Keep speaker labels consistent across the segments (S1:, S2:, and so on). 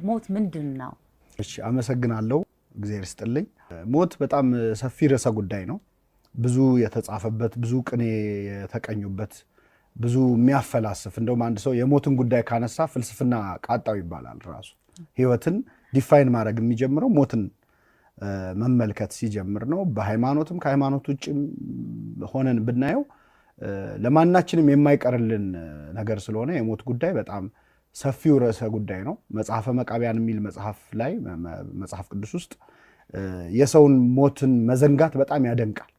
S1: ሞት ምንድነው?
S2: እሺ አመሰግናለሁ እግዚአብሔር ይስጥልኝ። ሞት በጣም ሰፊ ርዕሰ ጉዳይ ነው። ብዙ የተጻፈበት ብዙ ቅኔ የተቀኙበት ብዙ የሚያፈላስፍ እንደውም አንድ ሰው የሞትን ጉዳይ ካነሳ ፍልስፍና ቃጣው ይባላል። ራሱ ህይወትን ዲፋይን ማድረግ የሚጀምረው ሞትን መመልከት ሲጀምር ነው። በሃይማኖትም ከሃይማኖት ውጭም ሆነን ብናየው ለማናችንም የማይቀርልን ነገር ስለሆነ የሞት ጉዳይ በጣም ሰፊው ርዕሰ ጉዳይ ነው። መጽሐፈ መቃብያን የሚል መጽሐፍ ላይ መጽሐፍ ቅዱስ ውስጥ የሰውን ሞትን መዘንጋት በጣም ያደንቃል።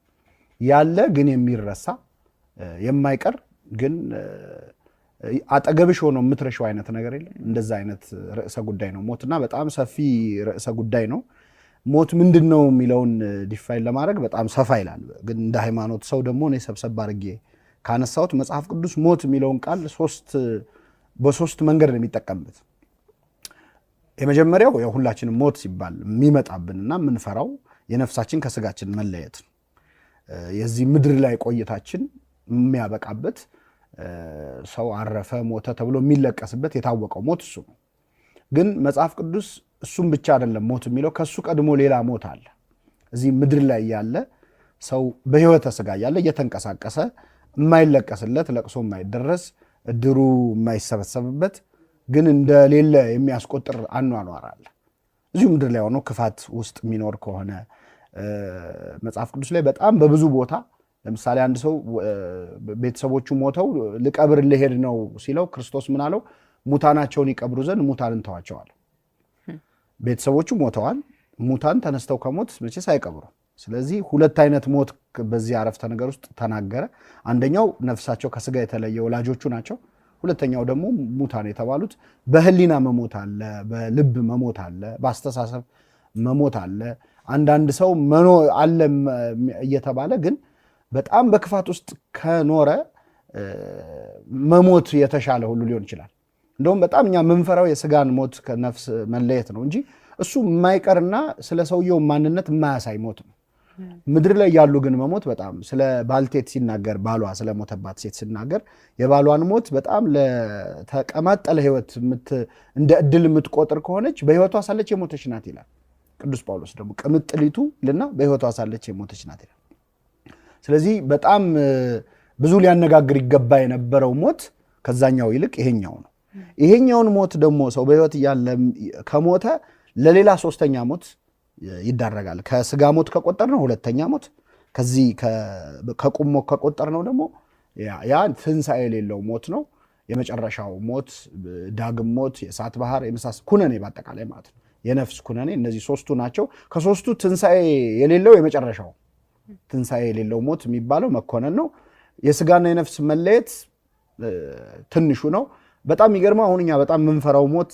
S2: ያለ ግን የሚረሳ የማይቀር ግን አጠገብሽ ሆኖ የምትረሺው አይነት ነገር የለም። እንደዛ አይነት ርዕሰ ጉዳይ ነው ሞትና በጣም ሰፊ ርዕሰ ጉዳይ ነው። ሞት ምንድነው የሚለውን ዲፋይን ለማድረግ በጣም ሰፋ ይላል። ግን እንደ ሃይማኖት ሰው ደግሞ እኔ ሰብሰብ አድርጌ ካነሳሁት መጽሐፍ ቅዱስ ሞት የሚለውን ቃል በሶስት መንገድ ነው የሚጠቀምበት። የመጀመሪያው ያው ሁላችንም ሞት ሲባል የሚመጣብንና የምንፈራው የነፍሳችን ከስጋችን መለየት ነው። የዚህ ምድር ላይ ቆይታችን የሚያበቃበት ሰው አረፈ ሞተ ተብሎ የሚለቀስበት የታወቀው ሞት እሱ ነው። ግን መጽሐፍ ቅዱስ እሱም ብቻ አይደለም ሞት የሚለው፣ ከሱ ቀድሞ ሌላ ሞት አለ። እዚህ ምድር ላይ ያለ ሰው በህይወተ ስጋ ያለ እየተንቀሳቀሰ የማይለቀስለት ለቅሶ የማይደረስ እድሩ የማይሰበሰብበት ግን እንደሌለ የሚያስቆጥር አኗኗር አለ። እዚሁ ምድር ላይ ሆኖ ክፋት ውስጥ የሚኖር ከሆነ መጽሐፍ ቅዱስ ላይ በጣም በብዙ ቦታ ለምሳሌ አንድ ሰው ቤተሰቦቹ ሞተው ልቀብር ልሄድ ነው ሲለው ክርስቶስ ምን አለው? ሙታናቸውን ይቀብሩ ዘንድ ሙታንን ተዋቸዋል። ቤተሰቦቹ ሞተዋል። ሙታን ተነስተው ከሞት መቼስ አይቀብሩ። ስለዚህ ሁለት አይነት ሞት በዚህ አረፍተ ነገር ውስጥ ተናገረ። አንደኛው ነፍሳቸው ከስጋ የተለየ ወላጆቹ ናቸው። ሁለተኛው ደግሞ ሙታን የተባሉት በህሊና መሞት አለ፣ በልብ መሞት አለ፣ በአስተሳሰብ መሞት አለ። አንዳንድ ሰው አለ እየተባለ ግን በጣም በክፋት ውስጥ ከኖረ መሞት የተሻለ ሁሉ ሊሆን ይችላል። እንደውም በጣም እኛ የምንፈራው የስጋን ሞት ከነፍስ መለየት ነው እንጂ እሱ የማይቀርና ስለ ሰውየው ማንነት የማያሳይ ሞት ነው። ምድር ላይ ያሉ ግን መሞት በጣም ስለ ባልቴት ሲናገር ባሏ ስለሞተባት ሴት ሲናገር የባሏን ሞት በጣም ለተቀማጠለ ህይወት እንደ እድል የምትቆጥር ከሆነች በህይወቷ ሳለች የሞተች ናት ይላል ቅዱስ ጳውሎስ። ደግሞ ቅምጥሊቱ ልና በህይወቷ ሳለች የሞተች ናት ይላል። ስለዚህ በጣም ብዙ ሊያነጋግር ይገባ የነበረው ሞት ከዛኛው ይልቅ ይሄኛው ነው። ይሄኛውን ሞት ደግሞ ሰው በህይወት እያለ ከሞተ ለሌላ ሶስተኛ ሞት ይዳረጋል። ከስጋ ሞት ከቆጠርነው ሁለተኛ ሞት፣ ከዚህ ከቁም ሞት ከቆጠርነው ደግሞ ያ ትንሣኤ የሌለው ሞት ነው። የመጨረሻው ሞት ዳግም ሞት፣ የእሳት ባህር የመሳሰ ኩነኔ በአጠቃላይ ማለት ነው። የነፍስ ኩነኔ እነዚህ ሶስቱ ናቸው። ከሶስቱ ትንሣኤ የሌለው የመጨረሻው ትንሣኤ የሌለው ሞት የሚባለው መኮነን ነው። የስጋና የነፍስ መለየት ትንሹ ነው። በጣም የሚገርመው አሁን እኛ በጣም የምንፈራው ሞት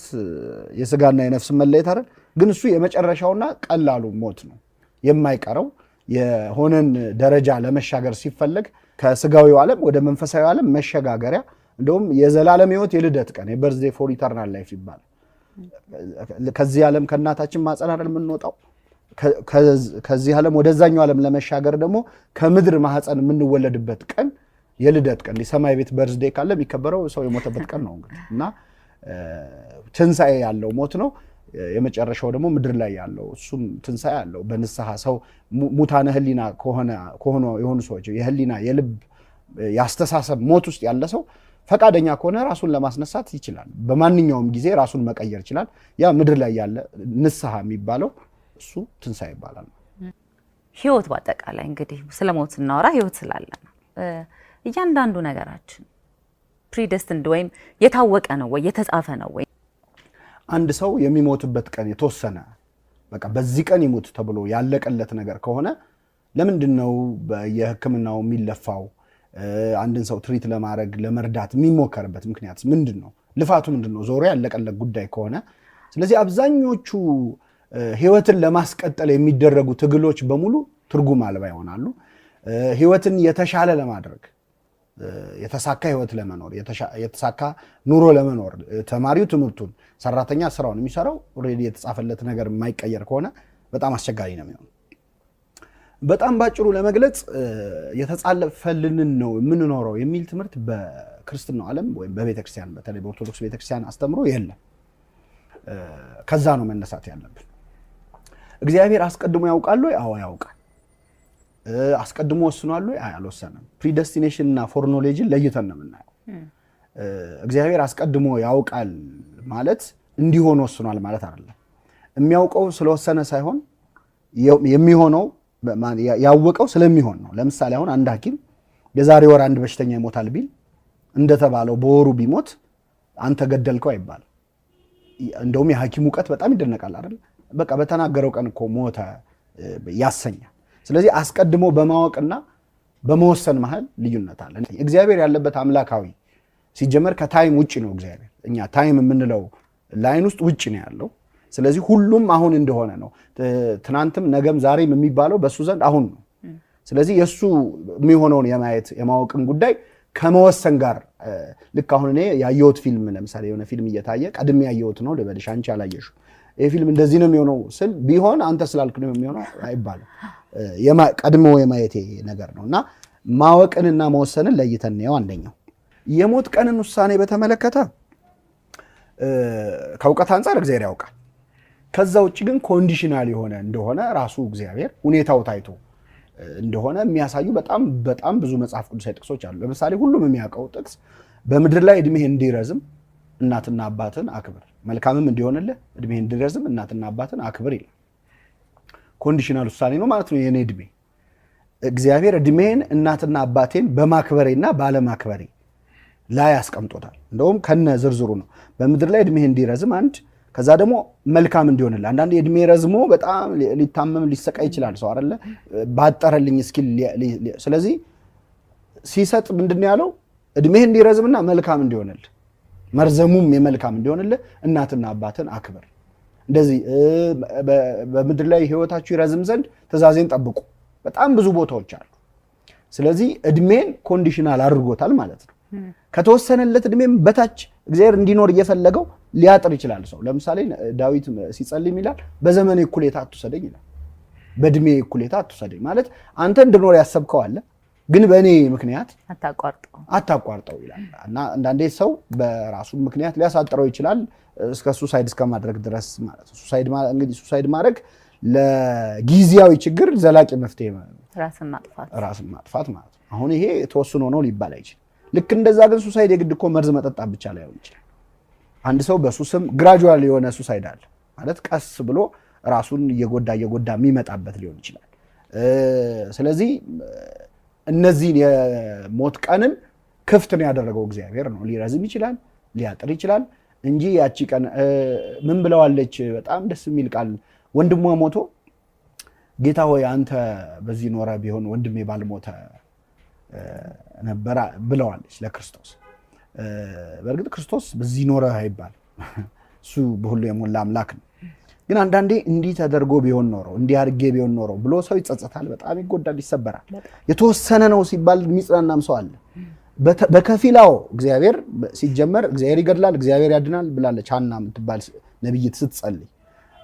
S2: የስጋና የነፍስ መለየት አይደል? ግን እሱ የመጨረሻውና ቀላሉ ሞት ነው። የማይቀረው የሆነን ደረጃ ለመሻገር ሲፈለግ ከስጋዊው ዓለም ወደ መንፈሳዊ ዓለም መሸጋገሪያ፣ እንደውም የዘላለም ህይወት የልደት ቀን የበርዝዴይ ፎር ኢተርናል ላይፍ ይባላል። ከዚህ ዓለም ከእናታችን ማፀን አይደል የምንወጣው? ከዚህ ዓለም ወደዛኛው ዓለም ለመሻገር ደግሞ ከምድር ማህፀን የምንወለድበት ቀን የልደት ቀን የሰማይ ቤት በርዝዴይ ካለ የሚከበረው ሰው የሞተበት ቀን ነው እንግዲህ። እና ትንሣኤ ያለው ሞት ነው። የመጨረሻው ደግሞ ምድር ላይ ያለው እሱም ትንሣኤ ያለው በንስሐ ሰው ሙታነ ህሊና ከሆነ የሆኑ ሰዎች የህሊና የልብ ያስተሳሰብ ሞት ውስጥ ያለ ሰው ፈቃደኛ ከሆነ ራሱን ለማስነሳት ይችላል። በማንኛውም ጊዜ ራሱን መቀየር ይችላል። ያ ምድር ላይ ያለ ንስሐ የሚባለው እሱ ትንሣኤ ይባላል።
S1: ህይወት በአጠቃላይ እንግዲህ ስለ ሞት ስናወራ ህይወት ስላለ ነው። እያንዳንዱ ነገራችን ፕሪደስትንድ ወይም የታወቀ ነው ወይ የተጻፈ ነው ወይ?
S2: አንድ ሰው የሚሞትበት ቀን የተወሰነ በቃ በዚህ ቀን ይሞት ተብሎ ያለቀለት ነገር ከሆነ ለምንድን ነው የህክምናው የሚለፋው? አንድን ሰው ትሪት ለማድረግ ለመርዳት የሚሞከርበት ምክንያት ምንድን ነው? ልፋቱ ምንድን ነው? ዞሮ ያለቀለት ጉዳይ ከሆነ ስለዚህ አብዛኞቹ ህይወትን ለማስቀጠል የሚደረጉ ትግሎች በሙሉ ትርጉም አልባ ይሆናሉ። ህይወትን የተሻለ ለማድረግ የተሳካ ህይወት ለመኖር የተሳካ ኑሮ ለመኖር ተማሪው ትምህርቱን፣ ሰራተኛ ስራውን የሚሰራው ኦሬዲ የተጻፈለት ነገር የማይቀየር ከሆነ በጣም አስቸጋሪ ነው የሚሆነው። በጣም ባጭሩ ለመግለጽ የተጻፈልንን ነው የምንኖረው የሚል ትምህርት በክርስትናው ዓለም ወይም በቤተክርስቲያን በተለይ በኦርቶዶክስ ቤተክርስቲያን አስተምሮ የለም። ከዛ ነው መነሳት ያለብን። እግዚአብሔር አስቀድሞ ያውቃል ወይ? አዎ ያውቃል። አስቀድሞ ወስኗል ወይ? አልወሰነም። ፕሪደስቲኔሽን እና ፎርኖሌጅን ለይተን ነው የምናየው። እግዚአብሔር አስቀድሞ ያውቃል ማለት እንዲሆን ወስኗል ማለት አይደለም። የሚያውቀው ስለወሰነ ሳይሆን የሚሆነው ያወቀው ስለሚሆን ነው። ለምሳሌ አሁን አንድ ሐኪም የዛሬ ወር አንድ በሽተኛ ይሞታል ቢል እንደተባለው በወሩ ቢሞት አንተ ገደልከው አይባልም። እንደውም የሐኪም እውቀት በጣም ይደነቃል አይደል? በቃ በተናገረው ቀን እኮ ሞተ ያሰኛል። ስለዚህ አስቀድሞ በማወቅና በመወሰን መሃል ልዩነት አለ። እግዚአብሔር ያለበት አምላካዊ ሲጀመር ከታይም ውጭ ነው። እግዚአብሔር እኛ ታይም የምንለው ላይን ውስጥ ውጭ ነው ያለው። ስለዚህ ሁሉም አሁን እንደሆነ ነው። ትናንትም ነገም ዛሬም የሚባለው በሱ ዘንድ አሁን ነው። ስለዚህ የሱ የሚሆነውን የማየት የማወቅን ጉዳይ ከመወሰን ጋር ልክ አሁን እኔ ያየሁት ፊልም ለምሳሌ የሆነ ፊልም እየታየ ቀድሜ ያየሁት ነው ልበልሽ፣ አንቺ አላየሽው፣ ይሄ ፊልም እንደዚህ ነው የሚሆነው ስል ቢሆን አንተ ስላልክ ነው የሚሆነው አይባልም። ቀድሞ የማየቴ ነገር ነው እና ማወቅንና መወሰንን ለይተን ነው። አንደኛው የሞት ቀንን ውሳኔ በተመለከተ ከእውቀት አንጻር እግዚአብሔር ያውቃል። ከዛ ውጭ ግን ኮንዲሽናል የሆነ እንደሆነ ራሱ እግዚአብሔር ሁኔታው ታይቶ እንደሆነ የሚያሳዩ በጣም ብዙ መጽሐፍ ቅዱሳዊ ጥቅሶች አሉ። ለምሳሌ ሁሉም የሚያውቀው ጥቅስ በምድር ላይ እድሜህ እንዲረዝም እናትና አባትን አክብር፣ መልካምም እንዲሆንልህ እድሜህ እንዲረዝም እናትና አባትን አክብር ይላል። ኮንዲሽናል ውሳኔ ነው ማለት ነው። የኔ እድሜ እግዚአብሔር እድሜን እናትና አባቴን በማክበሬና ባለማክበሬ ላይ ያስቀምጦታል። እንደውም ከነ ዝርዝሩ ነው። በምድር ላይ እድሜህ እንዲረዝም አንድ፣ ከዛ ደግሞ መልካም እንዲሆንልህ። አንዳንዴ እድሜ ረዝሞ በጣም ሊታመም ሊሰቃይ ይችላል ሰው አይደለ? ባጠረልኝ እስኪል። ስለዚህ ሲሰጥ ምንድን ያለው? እድሜህ እንዲረዝምና መልካም እንዲሆንልህ፣ መርዘሙም የመልካም እንዲሆንልህ እናትና አባትን አክብር። እንደዚህ በምድር ላይ ህይወታችሁ ይረዝም ዘንድ ትእዛዜን ጠብቁ። በጣም ብዙ ቦታዎች አሉ። ስለዚህ እድሜን ኮንዲሽናል አድርጎታል ማለት ነው። ከተወሰነለት እድሜም በታች እግዚአብሔር እንዲኖር እየፈለገው ሊያጥር ይችላል ሰው። ለምሳሌ ዳዊት ሲጸልይ ይላል በዘመኔ እኩሌታ አትውሰደኝ ይላል። በእድሜ እኩሌታ አትውሰደኝ ማለት አንተ እንድኖር ያሰብከው አለ፣ ግን በእኔ ምክንያት አታቋርጠው ይላል። እና አንዳንዴ ሰው በራሱ ምክንያት ሊያሳጥረው ይችላል እስከ ሱሳይድ እስከማድረግ ድረስ ማለት ነው። ሱሳይድ ማድረግ ለጊዜያዊ ችግር ዘላቂ መፍትሄ ራስን ማጥፋት ማለት ነው። አሁን ይሄ ተወስኖ ነው ሊባል አይችልም። ልክ እንደዛ ግን ሱሳይድ የግድ እኮ መርዝ መጠጣት ብቻ ላይሆን ይችላል። አንድ ሰው በሱስም ግራጁዋል የሆነ ሱሳይድ አለ ማለት ቀስ ብሎ ራሱን እየጎዳ የሚመጣበት ሊሆን ይችላል። ስለዚህ እነዚህን የሞት ቀንን ክፍት ነው ያደረገው እግዚአብሔር ነው። ሊረዝም ይችላል፣ ሊያጥር ይችላል እንጂ ያቺ ቀን ምን ብለዋለች? በጣም ደስ የሚል ቃል ወንድሟ ሞቶ ጌታ ሆይ አንተ በዚህ ኖረ ቢሆን ወንድሜ ባልሞተ ነበር ብለዋለች ለክርስቶስ። በእርግጥ ክርስቶስ በዚህ ኖረ አይባል፣ እሱ በሁሉ የሞላ አምላክ ነው። ግን አንዳንዴ እንዲህ ተደርጎ ቢሆን ኖሮ እንዲህ አድርጌ ቢሆን ኖሮ ብሎ ሰው ይጸጸታል፣ በጣም ይጎዳል፣ ይሰበራል። የተወሰነ ነው ሲባል የሚጽናናም ሰው አለ። በከፊላው እግዚአብሔር ሲጀመር እግዚአብሔር ይገድላል እግዚአብሔር ያድናል ብላለች ሐና የምትባል ነብይት ስትጸልይ።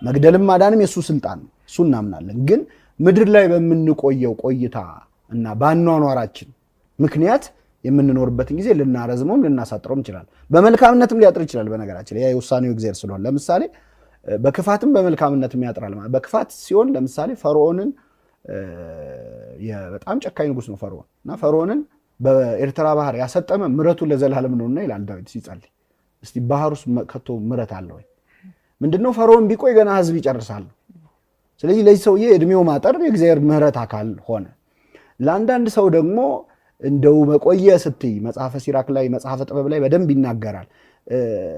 S2: መግደልም ማዳንም የሱ ስልጣን ነው፣ እሱ እናምናለን። ግን ምድር ላይ በምንቆየው ቆይታ እና በአኗኗራችን ምክንያት የምንኖርበትን ጊዜ ልናረዝመውም ልናሳጥረውም ይችላል። በመልካምነትም ሊያጥር ይችላል። በነገራችን ላይ የውሳኔው እግዚአብሔር ስለሆነ ለምሳሌ በክፋትም በመልካምነትም ያጥራል። በክፋት ሲሆን ለምሳሌ ፈርዖንን በጣም ጨካኝ ንጉስ ነው ፈርዖን እና ፈርዖንን በኤርትራ ባህር ያሰጠመ ምሕረቱን ለዘላለም ነውና ይላል ዳዊት ሲጸልይ። እስቲ ባህር ውስጥ ከቶ ምሕረት አለ ወይ? ምንድነው ፈርዖን ቢቆይ ገና ህዝብ ይጨርሳል። ስለዚህ ለዚህ ሰውዬ እድሜው ማጠር የእግዚአብሔር ምሕረት አካል ሆነ። ለአንዳንድ ሰው ደግሞ እንደው መቆየ ስትይ መጽሐፈ ሲራክ ላይ መጽሐፈ ጥበብ ላይ በደንብ ይናገራል።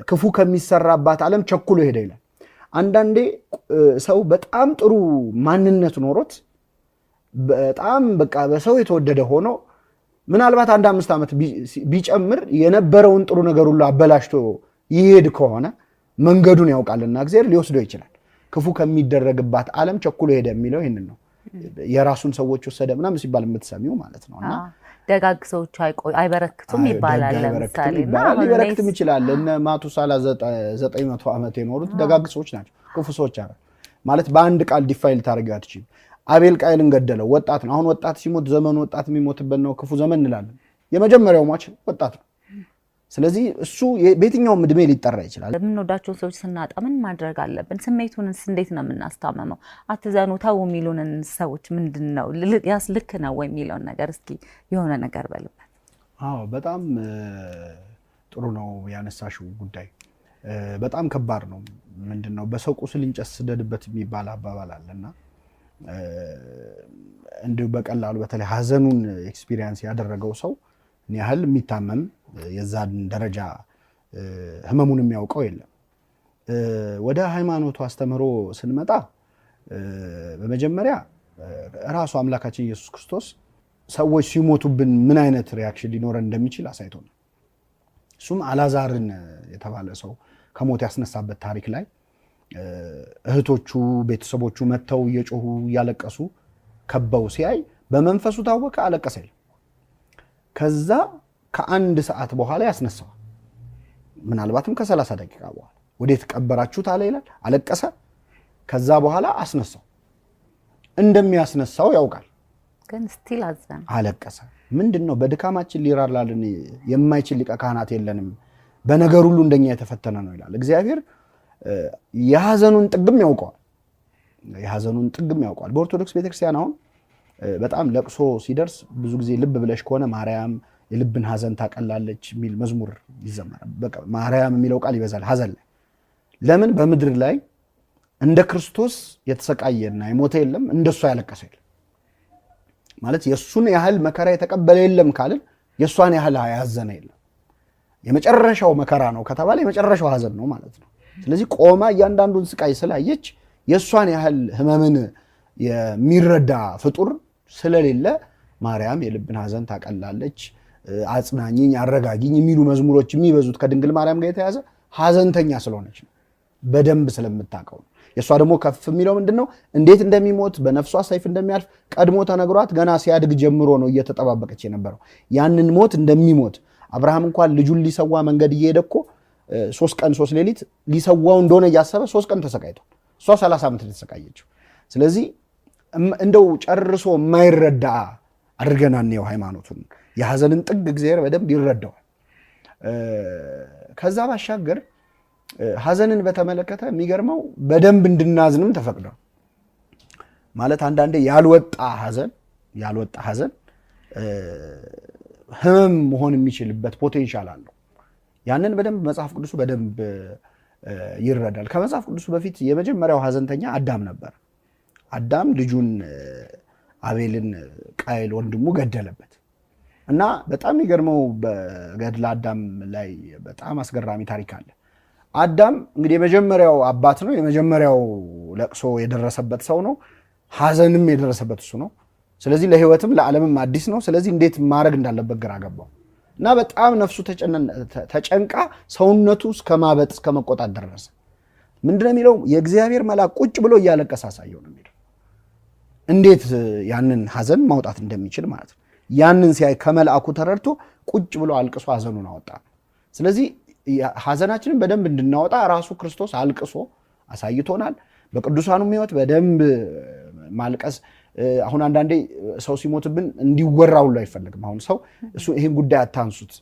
S2: ክፉ ከሚሰራባት ዓለም ቸኩሎ ሄደ ይላል። አንዳንዴ ሰው በጣም ጥሩ ማንነት ኖሮት በጣም በቃ በሰው የተወደደ ሆኖ ምናልባት 1-5 ዓመት ቢጨምር የነበረውን ጥሩ ነገር ሁሉ አበላሽቶ ይሄድ ከሆነ መንገዱን ያውቃልና እግዚአብሔር ሊወስደው ይችላል። ክፉ ከሚደረግባት ዓለም ቸኩሎ ሄደ የሚለው ይሄንን ነው። የራሱን ሰዎች ወሰደ ምናምን ሲባል የምትሰሚው ማለት ነውና
S1: ደጋግ ሰዎች አይበረክቱም ይባላል። ለምሳሌ
S2: ሊበረክትም ይችላል። እነ ማቱሳላ 900 ዓመት የኖሩት ደጋግ ሰዎች ናቸው። ክፉ ሰዎች አረ ማለት በአንድ ቃል ዲፋይል ታደርጊው አትችይም። አቤል ቃየልን ገደለው፣ ወጣት ነው። አሁን ወጣት ሲሞት ዘመኑ ወጣት የሚሞትበት ነው ክፉ ዘመን እንላለን። የመጀመሪያው ሟች ወጣት ነው። ስለዚህ እሱ በየትኛውም እድሜ ሊጠራ ይችላል።
S1: የምንወዳቸውን ሰዎች ስናጣ ምን ማድረግ አለብን? ስሜቱንስ እንዴት ነው የምናስታመመው? አትዘኑ ተው የሚሉንን ሰዎች ምንድን ነው ያስ ልክ ነው ወይ የሚለውን ነገር እስኪ የሆነ ነገር በልበት።
S2: አዎ በጣም ጥሩ ነው ያነሳሽው ጉዳይ። በጣም ከባድ ነው። ምንድን ነው በሰው ቁስል እንጨት ስደድበት የሚባል አባባል አለና እንዲሁ በቀላሉ በተለይ ሀዘኑን ኤክስፒሪየንስ ያደረገው ሰው ያህል የሚታመም የዛን ደረጃ ህመሙን የሚያውቀው የለም። ወደ ሃይማኖቱ አስተምህሮ ስንመጣ በመጀመሪያ ራሱ አምላካችን ኢየሱስ ክርስቶስ ሰዎች ሲሞቱብን ምን አይነት ሪያክሽን ሊኖረን እንደሚችል አሳይቶናል። እሱም አላዛርን የተባለ ሰው ከሞት ያስነሳበት ታሪክ ላይ እህቶቹ ቤተሰቦቹ መተው እየጮሁ እያለቀሱ ከበው ሲያይ በመንፈሱ ታወቀ፣ አለቀሰ ይላል። ከዛ ከ1 ሰዓት በኋላ ያስነሳዋል። ምናልባትም ከ30 ደቂቃ በኋላ ወዴት ቀበራችሁት አለ ይላል። አለቀሰ። ከዛ በኋላ አስነሳው። እንደሚያስነሳው ያውቃል፣
S1: ግን ስቲል አዘነ፣
S2: አለቀሰ። ምንድነው በድካማችን ሊራራልን የማይችል ሊቀ ካህናት የለንም፣ በነገር ሁሉ እንደኛ የተፈተነ ነው ይላል እግዚአብሔር። የሐዘኑን ጥግም ያውቀዋል፣ የሐዘኑን ጥግም ያውቀዋል። በኦርቶዶክስ ቤተክርስቲያን አሁን በጣም ለቅሶ ሲደርስ ብዙ ጊዜ ልብ ብለሽ ከሆነ ማርያም የልብን ሐዘን ታቀላለች የሚል መዝሙር ይዘመራል። በቃ ማርያም የሚለው ቃል ይበዛል ሐዘን ላይ። ለምን በምድር ላይ እንደ ክርስቶስ የተሰቃየና የሞተ የለም፣ እንደሷ ያለቀሰ የለም። ማለት የሱን ያህል መከራ የተቀበለ የለም ካልን የሷን ያህል ያዘነ የለም። የመጨረሻው መከራ ነው ከተባለ የመጨረሻው ሐዘን ነው ማለት ነው። ስለዚህ ቆማ እያንዳንዱን ስቃይ ስላየች የሷን ያህል ህመምን የሚረዳ ፍጡር ስለሌለ ማርያም የልብን ሐዘን ታቀላለች፣ አጽናኝኝ፣ አረጋጊኝ የሚሉ መዝሙሮች የሚበዙት ከድንግል ማርያም ጋር የተያዘ ሐዘንተኛ ስለሆነች ነው፣ በደንብ ስለምታውቀው ነው። የሷ ደግሞ ከፍ የሚለው ምንድነው? እንዴት እንደሚሞት በነፍሷ ሰይፍ እንደሚያልፍ ቀድሞ ተነግሯት ገና ሲያድግ ጀምሮ ነው እየተጠባበቀች የነበረው ያንን ሞት እንደሚሞት። አብርሃም እንኳን ልጁን ሊሰዋ መንገድ እየሄደ እኮ 3 ቀን 3 ሌሊት ሊሰዋው እንደሆነ እያሰበ 3 ቀን ተሰቃይቷል። እሷ 30 ዓመት ተሰቃየችው። ስለዚህ እንደው ጨርሶ የማይረዳ አድርገና ነው ሃይማኖቱን። የሐዘንን ጥግ እግዚአብሔር በደንብ ይረዳዋል። ከዛ ባሻገር ሐዘንን በተመለከተ የሚገርመው በደንብ እንድናዝንም ተፈቅዷል። ማለት አንዳንዴ ያልወጣ ሐዘን ህመም መሆን የሚችልበት ፖቴንሻል አለው። ያንን በደንብ መጽሐፍ ቅዱሱ በደንብ ይረዳል። ከመጽሐፍ ቅዱሱ በፊት የመጀመሪያው ሐዘንተኛ አዳም ነበር። አዳም ልጁን አቤልን ቃየል ወንድሙ ገደለበት እና በጣም የሚገርመው በገድለ አዳም ላይ በጣም አስገራሚ ታሪክ አለ። አዳም እንግዲህ የመጀመሪያው አባት ነው፣ የመጀመሪያው ለቅሶ የደረሰበት ሰው ነው፣ ሐዘንም የደረሰበት እሱ ነው። ስለዚህ ለህይወትም ለዓለምም አዲስ ነው። ስለዚህ እንዴት ማድረግ እንዳለበት ግራ ገባው እና በጣም ነፍሱ ተጨንቃ ሰውነቱ እስከ ማበጥ እስከ መቆጣት ደረሰ። ምንድነው የሚለው? የእግዚአብሔር መልአክ ቁጭ ብሎ እያለቀሰ አሳየው ነው የሚለው። እንዴት ያንን ሐዘን ማውጣት እንደሚችል ማለት ነው። ያንን ሲያይ ከመልአኩ ተረድቶ ቁጭ ብሎ አልቅሶ ሐዘኑን አወጣ። ስለዚህ ሐዘናችንን በደንብ እንድናወጣ ራሱ ክርስቶስ አልቅሶ አሳይቶናል። በቅዱሳኑም ህይወት በደንብ ማልቀስ። አሁን አንዳንዴ ሰው ሲሞትብን እንዲወራ ሁሉ አይፈልግም። አሁን ሰው እሱ ይሄን ጉዳይ አታንሱት፣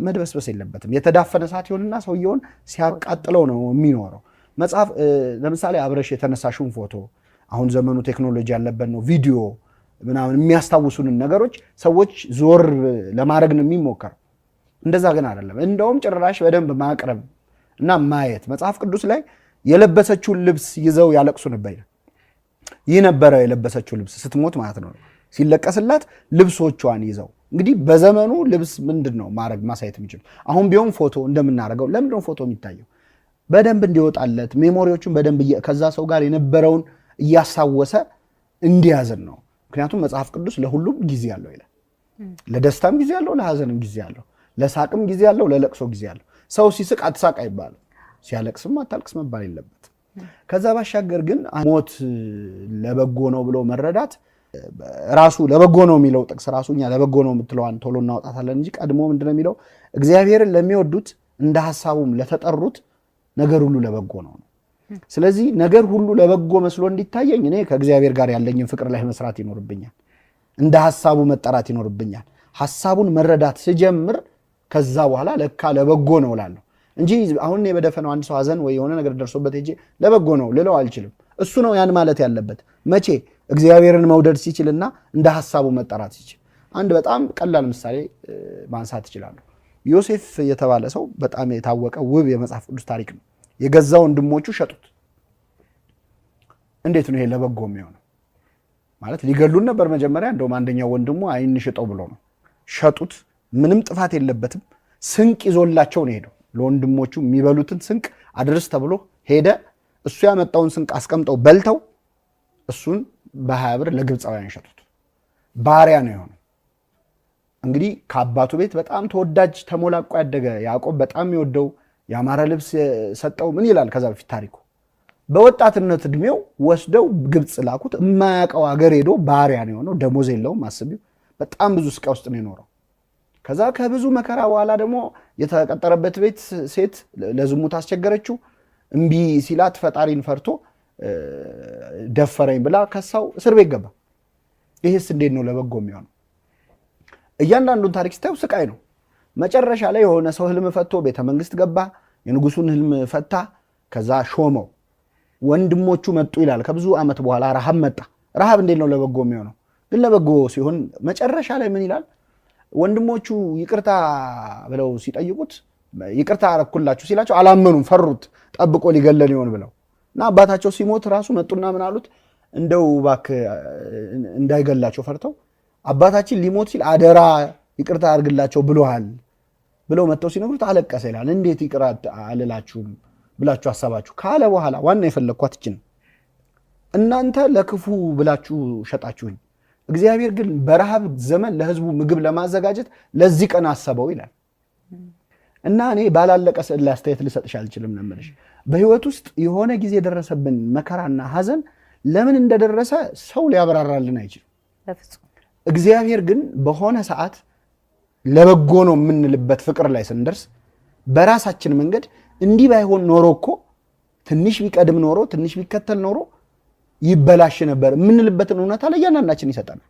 S2: መድበስበስ የለበትም። የተዳፈነ እሳት ይሆንና ሰውየውን ሲያቃጥለው ነው የሚኖረው። መጽሐፍ ለምሳሌ አብረሽ የተነሳሽውን ፎቶ፣ አሁን ዘመኑ ቴክኖሎጂ ያለበት ነው፣ ቪዲዮ ምናምን የሚያስታውሱንን ነገሮች ሰዎች ዞር ለማድረግ ነው የሚሞከረው። እንደዛ ግን አይደለም። እንደውም ጭራሽ በደንብ ማቅረብ እና ማየት። መጽሐፍ ቅዱስ ላይ የለበሰችውን ልብስ ይዘው ያለቅሱ ነበር። ይህ ነበረ የለበሰችው ልብስ ስትሞት ማለት ነው። ሲለቀስላት ልብሶቿን ይዘው እንግዲህ በዘመኑ ልብስ ምንድነው ማድረግ ማሳየት የሚችሉ። አሁን ቢሆን ፎቶ እንደምናደርገው ለምንድነው ፎቶ የሚታየው? በደንብ እንዲወጣለት ሜሞሪዎቹን በደንብ ከዛ ሰው ጋር የነበረውን እያሳወሰ እንዲያዝን ነው። ምክንያቱም መጽሐፍ ቅዱስ ለሁሉም ጊዜ ያለው ይላል። ለደስታም ጊዜ ያለው፣ ለሐዘንም ጊዜ ያለው፣ ለሳቅም ጊዜ ያለው፣ ለለቅሶ ጊዜ ያለው። ሰው ሲስቅ አትሳቅ አይባልም፣ ሲያለቅስም አታልቅስ መባል የለበትም። ከዛ ባሻገር ግን ሞት ለበጎ ነው ብሎ መረዳት ራሱ ለበጎ ነው የሚለው ጥቅስ ራሱ እኛ ለበጎ ነው የምትለዋን ቶሎ እናውጣታለን እንጂ ቀድሞ ምንድነው የሚለው? እግዚአብሔርን ለሚወዱት እንደ ሐሳቡም ለተጠሩት ነገር ሁሉ ለበጎ ነው። ስለዚህ ነገር ሁሉ ለበጎ መስሎ እንዲታየኝ እኔ ከእግዚአብሔር ጋር ያለኝን ፍቅር ላይ መስራት ይኖርብኛል። እንደ ሐሳቡ መጠራት ይኖርብኛል። ሐሳቡን መረዳት ስጀምር ከዛ በኋላ ለካ ለበጎ ነው እላለሁ እንጂ አሁን እኔ በደፈነው አንድ ሰው ሀዘን ወይ የሆነ ነገር ደርሶበት ሄጄ ለበጎ ነው ልለው አልችልም። እሱ ነው ያን ማለት ያለበት። መቼ እግዚአብሔርን መውደድ ሲችልና እንደ ሐሳቡ መጠራት ሲችል። አንድ በጣም ቀላል ምሳሌ ማንሳት እችላለሁ። ዮሴፍ የተባለ ሰው በጣም የታወቀ ውብ የመጽሐፍ ቅዱስ ታሪክ ነው። የገዛ ወንድሞቹ ሸጡት። እንዴት ነው ይሄ ለበጎ የሚሆነው? ማለት ሊገሉን ነበር መጀመሪያ። እንደውም አንደኛው ወንድሙ አይን ሽጠው ብሎ ነው ሸጡት። ምንም ጥፋት የለበትም። ስንቅ ይዞላቸው ነው ሄደው። ለወንድሞቹ የሚበሉትን ስንቅ አድርስ ተብሎ ሄደ። እሱ ያመጣውን ስንቅ አስቀምጠው በልተው እሱን በ20 ብር ለግብፃውያን ሸጡት። ባሪያ ነው የሆነው። እንግዲህ ከአባቱ ቤት በጣም ተወዳጅ ተሞላቆ ያደገ ያዕቆብ በጣም የወደው ያማረ ልብስ ሰጠው። ምን ይላል ከዛ በፊት ታሪኩ? በወጣትነት እድሜው ወስደው ግብፅ ላኩት። የማያውቀው ሀገር ሄዶ ባሪያ ነው የሆነው። ደሞዝ የለውም። አስቢው። በጣም ብዙ ስቃይ ውስጥ ነው የኖረው። ከዛ ከብዙ መከራ በኋላ ደግሞ የተቀጠረበት ቤት ሴት ለዝሙት አስቸገረችው። እምቢ ሲላት ፈጣሪን ፈርቶ ደፈረኝ ብላ ከሳው እስር ቤት ገባ። ይሄስ እንዴት ነው ለበጎ የሚሆነው? እያንዳንዱን ታሪክ ስታዩ ስቃይ ነው። መጨረሻ ላይ የሆነ ሰው ህልም ፈቶ ቤተ መንግስት ገባ። የንጉሱን ህልም ፈታ። ከዛ ሾመው። ወንድሞቹ መጡ ይላል። ከብዙ ዓመት በኋላ ረሃብ መጣ። ረሃብ እንዴት ነው ለበጎ የሚሆነው? ግን ለበጎ ሲሆን መጨረሻ ላይ ምን ይላል? ወንድሞቹ ይቅርታ ብለው ሲጠይቁት ይቅርታ አረኩላችሁ ሲላቸው አላመኑም፣ ፈሩት። ጠብቆ ሊገለን ይሆን ብለው እና አባታቸው ሲሞት ራሱ መጡና ምን አሉት? እንደው እባክህ እንዳይገላቸው ፈርተው አባታችን ሊሞት ሲል አደራ ይቅርታ አድርግላቸው ብሎሃል ብለው መጥተው ሲነግሩት አለቀሰ ይላል። እንዴት ይቅር አልላችሁም ብላችሁ አሰባችሁ ካለ በኋላ ዋና የፈለግኳት እችን እናንተ ለክፉ ብላችሁ ሸጣችሁኝ፣ እግዚአብሔር ግን በረሃብ ዘመን ለህዝቡ ምግብ ለማዘጋጀት ለዚህ ቀን አሰበው ይላል። እና እኔ ባላለቀ ስዕል ላይ አስተያየት ልሰጥሽ አልችልም ነው የምልሽ። በህይወት ውስጥ የሆነ ጊዜ የደረሰብን መከራና ሀዘን ለምን እንደደረሰ ሰው ሊያብራራልን አይችልም። እግዚአብሔር ግን በሆነ ሰዓት ለበጎ ነው የምንልበት ፍቅር ላይ ስንደርስ በራሳችን መንገድ እንዲህ ባይሆን ኖሮ እኮ ትንሽ ቢቀድም ኖሮ ትንሽ ቢከተል ኖሮ ይበላሽ ነበር የምንልበትን እውነታ ለእያንዳንዳችን ይሰጠናል።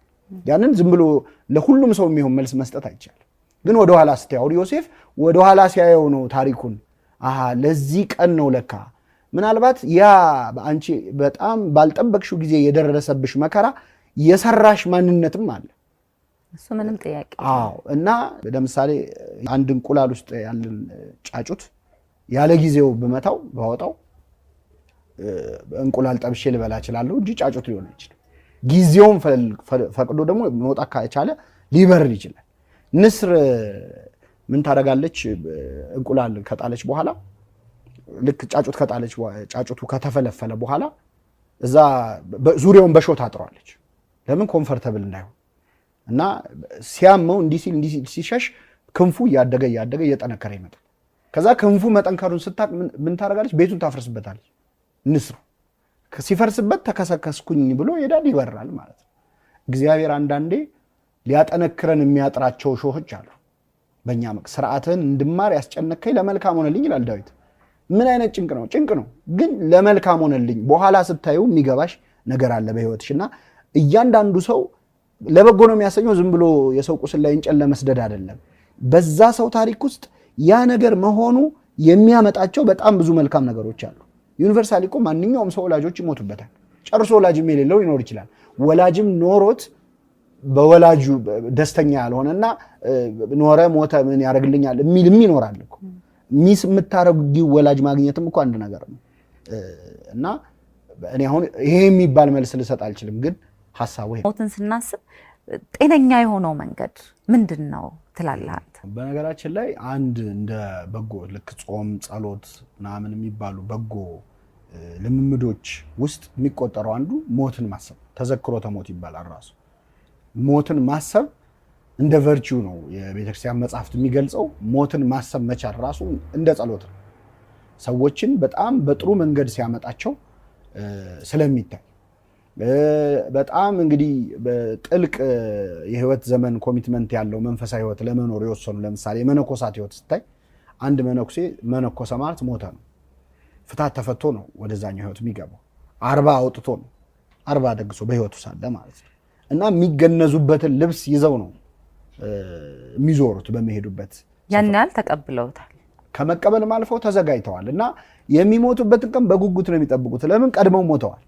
S2: ያንን ዝም ብሎ ለሁሉም ሰው የሚሆን መልስ መስጠት አይቻልም። ግን ወደኋላ ስትያው ዮሴፍ ወደኋላ ሲያየው ነው ታሪኩን አሃ ለዚህ ቀን ነው ለካ ምናልባት ያ አንቺ በጣም ባልጠበቅሽው ጊዜ የደረሰብሽ መከራ የሰራሽ ማንነትም አለ።
S1: እሱ ምንም ጥያቄ
S2: አዎ። እና ለምሳሌ አንድ እንቁላል ውስጥ ያለን ጫጩት ያለ ጊዜው በመታው ባወጣው እንቁላል ጠብሼ ልበላ እችላለሁ እንጂ ጫጩት ሊሆን አይችልም። ጊዜውን ፈቅዶ ደግሞ መውጣት ካቻለ ሊበር ይችላል። ንስር ምን ታደርጋለች? እንቁላል ከጣለች በኋላ ልክ ጫጩት ከጣለች ጫጩቱ ከተፈለፈለ በኋላ እዛ ዙሪያውን በሾህ ታጥረዋለች። ለምን? ኮምፈርተብል እንዳይሆን እና ሲያመው እንዲህ ሲል ሲሸሽ ክንፉ እያደገ እየጠነከረ ይመጣል። ከዛ ክንፉ መጠንከሩን ስታቅ ምን ታደርጋለች? ቤቱን ታፈርስበታለች። ንስሩ ሲፈርስበት ተከሰከስኩኝ ብሎ ይሄዳል፣ ይበራል ማለት ነው። እግዚአብሔር አንዳንዴ ሊያጠነክረን የሚያጥራቸው ሾሆች አሉ። በእኛ ስርዓትን እንድማር ያስጨነከኝ ለመልካም ሆነልኝ ይላል ዳዊት። ምን አይነት ጭንቅ ነው? ጭንቅ ነው፣ ግን ለመልካም ሆነልኝ። በኋላ ስታዩ የሚገባሽ ነገር አለ በህይወትሽ። እና እያንዳንዱ ሰው ለበጎ ነው የሚያሰኘው። ዝም ብሎ የሰው ቁስል ላይ እንጨት ለመስደድ አይደለም። በዛ ሰው ታሪክ ውስጥ ያ ነገር መሆኑ የሚያመጣቸው በጣም ብዙ መልካም ነገሮች አሉ። ዩኒቨርሳሊ እኮ ማንኛውም ሰው ወላጆች ይሞቱበታል። ጨርሶ ወላጅም የሌለው ይኖር ይችላል። ወላጅም ኖሮት በወላጁ ደስተኛ ያልሆነና ኖረ ሞተ ምን ያደርግልኛል የሚልም ይኖራል እኮ። ሚስ የምታረጊው ወላጅ ማግኘትም እኮ አንድ ነገር ነው። እና እኔ አሁን ይሄ የሚባል መልስ ልሰጥ አልችልም፣ ግን ሐሳቡ ይሄ ሞትን
S1: ስናስብ ጤነኛ የሆነው መንገድ ምንድን ነው ትላለህ?
S2: በነገራችን ላይ አንድ እንደ በጎ ልክ ጾም፣ ጸሎት ምናምን የሚባሉ በጎ ልምምዶች ውስጥ የሚቆጠረው አንዱ ሞትን ማሰብ ተዘክሮተ ሞት ይባላል። ራሱ ሞትን ማሰብ እንደ ቨርቹ ነው የቤተክርስቲያን መጽሐፍት የሚገልጸው። ሞትን ማሰብ መቻል ራሱ እንደ ጸሎት ነው። ሰዎችን በጣም በጥሩ መንገድ ሲያመጣቸው ስለሚታይ በጣም እንግዲህ በጥልቅ የህይወት ዘመን ኮሚትመንት ያለው መንፈሳዊ ህይወት ለመኖር የወሰኑ ለምሳሌ የመነኮሳት ህይወት ስታይ አንድ መነኩሴ መነኮሰ ማለት ሞተ ነው። ፍታት ተፈቶ ነው ወደዛኛው ህይወት የሚገባው። 40 አውጥቶ ነው 40 ደግሶ በህይወቱ ሳለ ማለት ነው። እና የሚገነዙበትን ልብስ ይዘው ነው የሚዞሩት በሚሄዱበት
S1: ያን ያህል ተቀብለውታል።
S2: ከመቀበልም አልፈው ተዘጋጅተዋል እና የሚሞቱበትን ቀን በጉጉት ነው የሚጠብቁት። ለምን? ቀድመው ሞተዋል።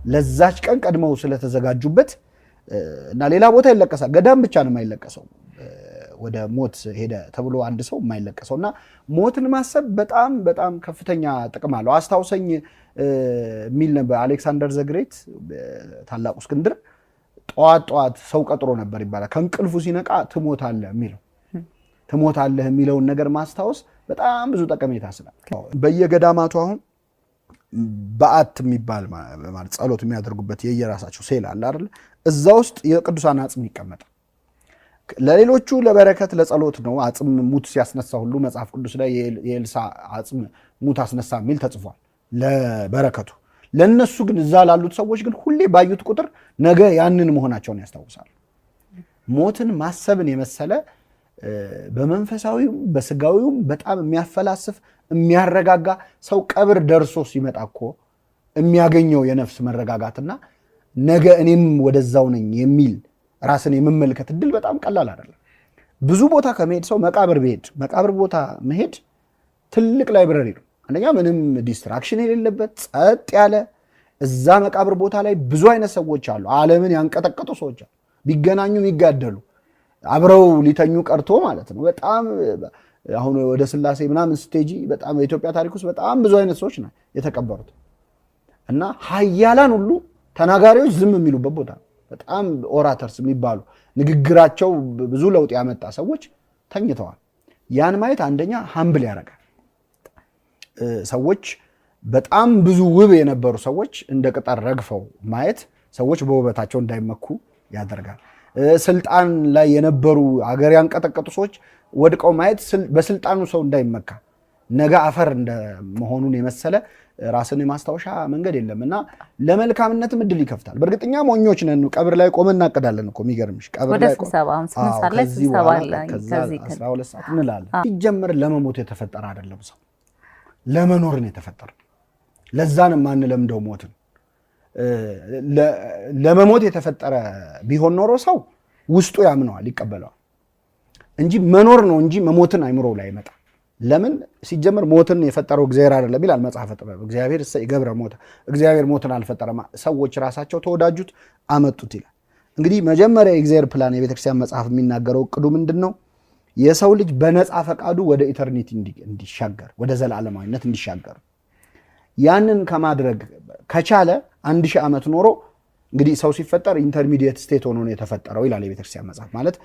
S2: ለዛች ቀን ቀድመው ስለተዘጋጁበት እና ሌላ ቦታ ይለቀሳል። ገዳም ብቻ ነው የማይለቀሰው ወደ ሞት ሄደ ተብሎ አንድ ሰው የማይለቀሰው እና ሞትን ማሰብ በጣም በጣም ከፍተኛ ጥቅም አለው። አስታውሰኝ የሚል ነበር አሌክሳንደር ዘግሬት ታላቁ እስክንድር ጠዋት ሰው ቀጥሮ ነበር ይባላል። ከእንቅልፉ ሲነቃ ትሞታለህ የሚለውን ነገር ማስታወስ በጣም ብዙ ጠቀሜታ ስላለው በየገዳማቱ አሁን በዓት የሚባል ማለት ጸሎት የሚያደርጉበት የየራሳቸው ሴል አለ አይደል? እዛ ውስጥ የቅዱሳን አጽም ይቀመጣል። ለሌሎቹ ለበረከት ለጸሎት ነው። አጽም ሙት ሲያስነሳ ሁሉ መጽሐፍ ቅዱስ ላይ የኤልሳ አጽም ሙት አስነሳ የሚል ተጽፏል ለበረከቱ። ለነሱ ግን እዛ ላሉት ሰዎች ግን ሁሌ ባዩት ቁጥር ነገ ያንን መሆናቸውን ያስታውሳሉ። ሞትን ማሰብን የመሰለ በመንፈሳዊም በስጋዊም በጣም የሚያፈላስፍ የሚያረጋጋ ሰው ቀብር ደርሶ ሲመጣ እኮ የሚያገኘው የነፍስ መረጋጋትና ነገ እኔም ወደዛው ነኝ የሚል ራስን የመመልከት እድል በጣም ቀላል አይደለም። ብዙ ቦታ ከመሄድ ሰው መቃብር ቦታ መሄድ ትልቅ ላይብረሪ ነው። አንደኛ ምንም ዲስትራክሽን የሌለበት ጸጥ ያለ፣ እዛ መቃብር ቦታ ላይ ብዙ አይነት ሰዎች አሉ። ዓለምን ያንቀጠቀጡ ሰዎች አሉ። ቢገናኙ የሚጋደሉ አብረው ሊተኙ ቀርቶ ማለት ነው። በጣም አሁን ወደ ስላሴ ምናምን ስቴጂ በጣም የኢትዮጵያ ታሪክ ውስጥ በጣም ብዙ አይነት ሰዎች ነው የተቀበሩት እና ሀያላን ሁሉ ተናጋሪዎች ዝም የሚሉበት ቦታ ነው። በጣም ኦራተርስ የሚባሉ ንግግራቸው ብዙ ለውጥ ያመጣ ሰዎች ተኝተዋል። ያን ማየት አንደኛ ሃምብል ያደርጋል። ሰዎች በጣም ብዙ ውብ የነበሩ ሰዎች እንደ ቅጠል ረግፈው ማየት ሰዎች በውበታቸው እንዳይመኩ ያደርጋል። ስልጣን ላይ የነበሩ አገር ያንቀጠቀጡ ሰዎች ወድቀው ማየት በስልጣኑ ሰው እንዳይመካ ነገ አፈር እንደመሆኑን የመሰለ ራስን የማስታወሻ መንገድ የለም እና ለመልካምነትም እድል ይከፍታል። በእርግጠኛ ሞኞች ነን። ቀብር ላይ ቆመን እናቅዳለን እኮ የሚገርምሽ። ቀብር ላይ እንላለን። ሲጀመር ለመሞት የተፈጠረ አይደለም ሰው ለመኖርን የተፈጠረ። ለዛን ማንለምደው ሞትን ለመሞት የተፈጠረ ቢሆን ኖሮ ሰው ውስጡ ያምነዋል ይቀበለዋል እንጂ መኖር ነው እንጂ መሞትን አይምሮው ላይ ይመጣ። ለምን? ሲጀመር ሞትን የፈጠረው እግዚአብሔር አይደለም ይላል መጽሐፈ ጥበብ። እግዚአብሔር ይገብረ ሞት፣ እግዚአብሔር ሞትን አልፈጠረም፣ ሰዎች ራሳቸው ተወዳጁት አመጡት ይላል። እንግዲህ መጀመሪያ የእግዚአብሔር ፕላን የቤተክርስቲያን መጽሐፍ የሚናገረው እቅዱ ምንድን ነው? የሰው ልጅ በነፃ ፈቃዱ ወደ ኢተርኒቲ እንዲሻገር፣ ወደ ዘላለማዊነት እንዲሻገር። ያንን ከማድረግ ከቻለ 1000 ዓመት ኖሮ እንግዲህ ሰው ሲፈጠር ኢንተርሚዲየት ስቴት ሆኖ ነው የተፈጠረው ይላል የቤተክርስቲያን መጽሐፍ። ማለት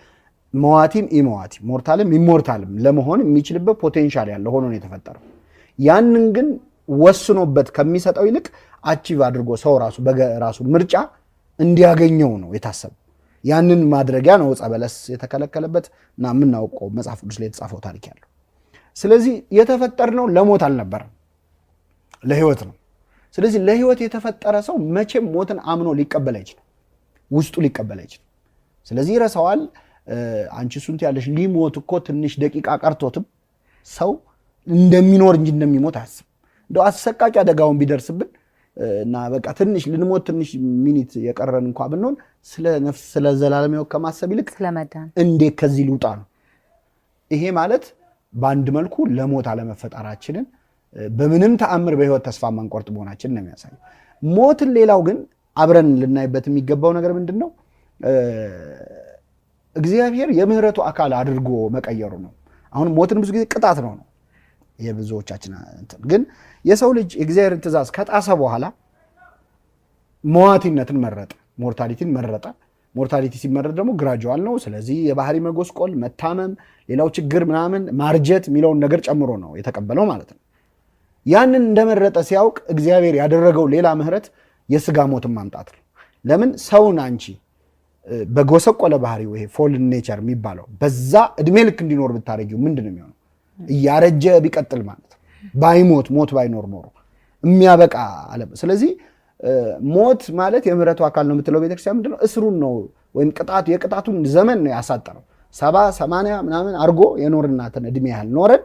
S2: መዋቲም ኢመዋቲም ሞርታልም ኢሞርታልም ለመሆን የሚችልበት ፖቴንሻል ያለው ሆኖ ነው የተፈጠረው። ያንን ግን ወስኖበት ከሚሰጠው ይልቅ አቺቭ አድርጎ ሰው ራሱ በራሱ ምርጫ እንዲያገኘው ነው የታሰበው። ያንን ማድረጊያ ነው ዕፀ በለስ የተከለከለበት እና የምናውቀው መጽሐፍ ቅዱስ ላይ የተጻፈው ታሪክ ያለው። ስለዚህ የተፈጠርነው ለሞት አልነበረም፣ ለህይወት ነው። ስለዚህ ለህይወት የተፈጠረ ሰው መቼም ሞትን አምኖ ሊቀበል አይችልም፣ ውስጡ ሊቀበል አይችልም። ስለዚህ ይረሳዋል። አንቺ ሱንት ያለሽ ሊሞት እኮ ትንሽ ደቂቃ ቀርቶትም ሰው እንደሚኖር እንጂ እንደሚሞት አያስብ። እንደው አሰቃቂ አደጋውን ቢደርስብን እና በቃ ትንሽ ልንሞት ትንሽ ሚኒት የቀረን እንኳን ብንሆን ስለ ነፍስ ስለ ዘላለም ሕይወት ከማሰብ ይልቅ ስለመዳን እንዴት ከዚህ ልውጣ ነው። ይሄ ማለት በአንድ መልኩ ለሞት አለመፈጠራችንን በምንም ተአምር በህይወት ተስፋ ማንቆርጥ መሆናችንን ነው የሚያሳየው። ሞትን ሌላው ግን አብረን ልናይበት የሚገባው ነገር ምንድን ነው? እግዚአብሔር የምህረቱ አካል አድርጎ መቀየሩ ነው። አሁን ሞትን ብዙ ጊዜ ቅጣት ነው የብዙዎቻችን እንትን። ግን የሰው ልጅ የእግዚአብሔርን ትእዛዝ ከጣሰ በኋላ መዋቲነትን መረጠ፣ ሞርታሊቲን መረጠ። ሞርታሊቲ ሲመረጥ ደግሞ ግራጁዋል ነው። ስለዚህ የባህሪ መጎስቆል፣ መታመም፣ ሌላው ችግር ምናምን ማርጀት የሚለውን ነገር ጨምሮ ነው የተቀበለው ማለት ነው። ያንን እንደመረጠ ሲያውቅ እግዚአብሔር ያደረገው ሌላ ምህረት የስጋ ሞትን ማምጣት ነው። ለምን? ሰውን አንቺ በጎሰቆለ ባህሪው ይሄ ፎልን ኔቸር የሚባለው በዛ እድሜ ልክ እንዲኖር ብታረጊው ምንድን ነው የሚሆነው? እያረጀ ቢቀጥል ማለት ነው። ባይሞት ሞት ባይኖር ኖሮ የሚያበቃ አለ። ስለዚህ ሞት ማለት የምህረቱ አካል ነው የምትለው ቤተክርስቲያን ምንድነው? እስሩን ነው ወይም የቅጣቱን ዘመን ነው ያሳጠረው። 70 80 ምናምን አርጎ የኖርናትን እድሜ ያህል ኖረን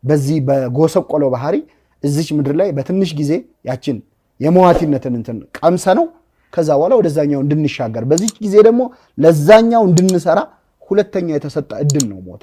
S2: በዚህ በጎሰቆለው ባህሪ እዚች ምድር ላይ በትንሽ ጊዜ ያችን የመዋቲነትን እንትን ቀምሰ ነው ከዛ በኋላ ወደዛኛው እንድንሻገር በዚህ ጊዜ ደግሞ ለዛኛው እንድንሰራ ሁለተኛ የተሰጠ እድል ነው ሞት።